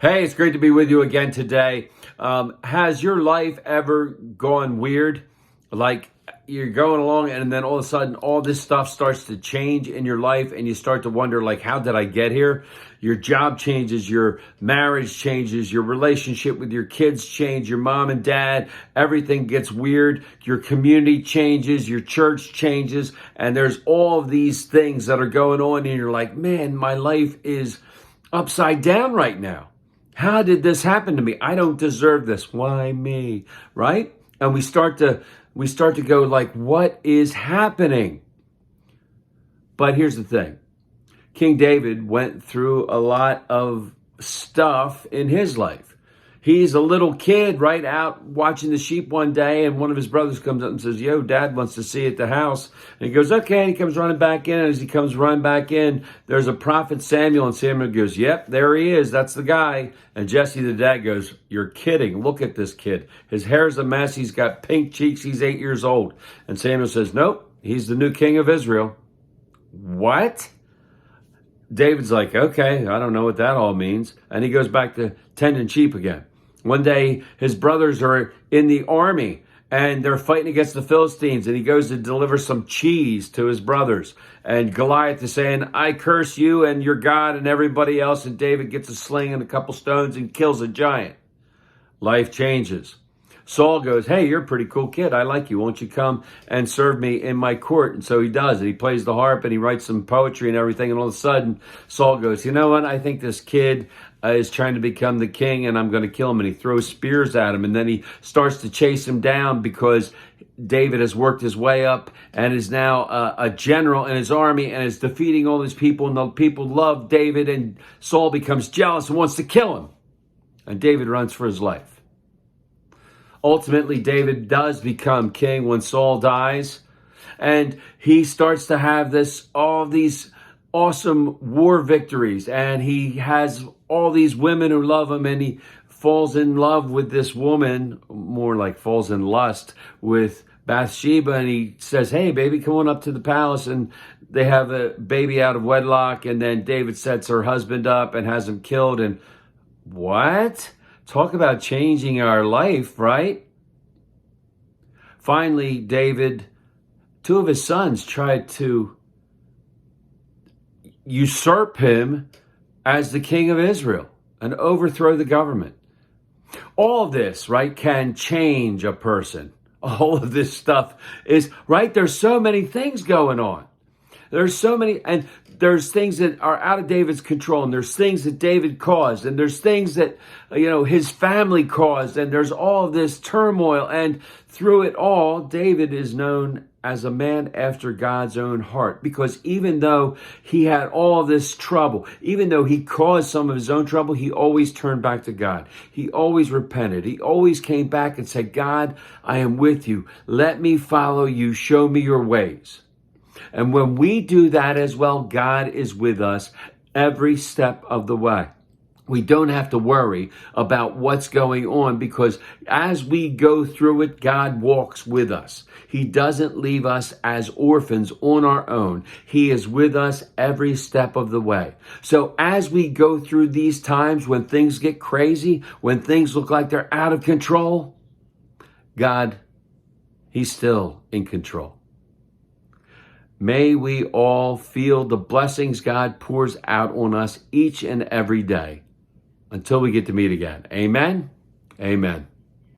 Hey, it's great to be with you again today. Has your life ever gone weird? Like you're going along and then all of a sudden all this stuff starts to change in your life and you start to wonder, like, how did I get here? Your job changes, your marriage changes, your relationship with your kids change, your mom and dad, everything gets weird. Your community changes, your church changes, and there's all of these things that are going on and you're like, man, my life is upside down right now. How did this happen to me? I don't deserve this. Why me? Right? And we start to go like, what is happening? But here's the thing. King David went through a lot of stuff in his life. He's a little kid, right, out watching the sheep one day, and one of his brothers comes up and says, yo, Dad wants to see you at the house. And he goes, okay, and he comes running back in. And as he comes running back in, there's a prophet Samuel, and Samuel goes, yep, there he is. That's the guy. And Jesse, the dad, goes, you're kidding. Look at this kid. His hair's a mess. He's got pink cheeks. He's 8 years old. And Samuel says, nope, he's the new king of Israel. What? David's like, okay, I don't know what that all means. And he goes back to tending sheep again. One day, his brothers are in the army and they're fighting against the Philistines, and he goes to deliver some cheese to his brothers. And Goliath is saying, I curse you and your God and everybody else. And David gets a sling and a couple stones and kills a giant. Life changes. Saul goes, hey, you're a pretty cool kid. I like you. Won't you come and serve me in my court? And so he does. And he plays the harp and he writes some poetry and everything. And all of a sudden, Saul goes, you know what? I think this kid is trying to become the king and I'm going to kill him. And he throws spears at him. And then he starts to chase him down because David has worked his way up and is now a general in his army and is defeating all these people. And the people love David, and Saul becomes jealous and wants to kill him. And David runs for his life. Ultimately, David does become king when Saul dies, and he starts to have all these awesome war victories, and he has all these women who love him, and he falls in love with this woman, more like falls in lust with Bathsheba, and he says, hey, baby, come on up to the palace, and they have a baby out of wedlock, and then David sets her husband up and has him killed, and what? Talk about changing our life, right? Finally, David, two of his sons tried to usurp him as the king of Israel and overthrow the government. All of this, right, can change a person. All of this stuff is, right, there's so many things going on. There's so many, and there's things that are out of David's control, and there's things that David caused, and there's things that, his family caused, and there's all of this turmoil. And through it all, David is known as a man after God's own heart, because even though he had all of this trouble, even though he caused some of his own trouble, he always turned back to God. He always repented. He always came back and said, God, I am with you. Let me follow you. Show me your ways. And when we do that as well, God is with us every step of the way. We don't have to worry about what's going on, because as we go through it, God walks with us. He doesn't leave us as orphans on our own. He is with us every step of the way. So as we go through these times when things get crazy, when things look like they're out of control, God, He's still in control. May we all feel the blessings God pours out on us each and every day until we get to meet again. Amen. Amen.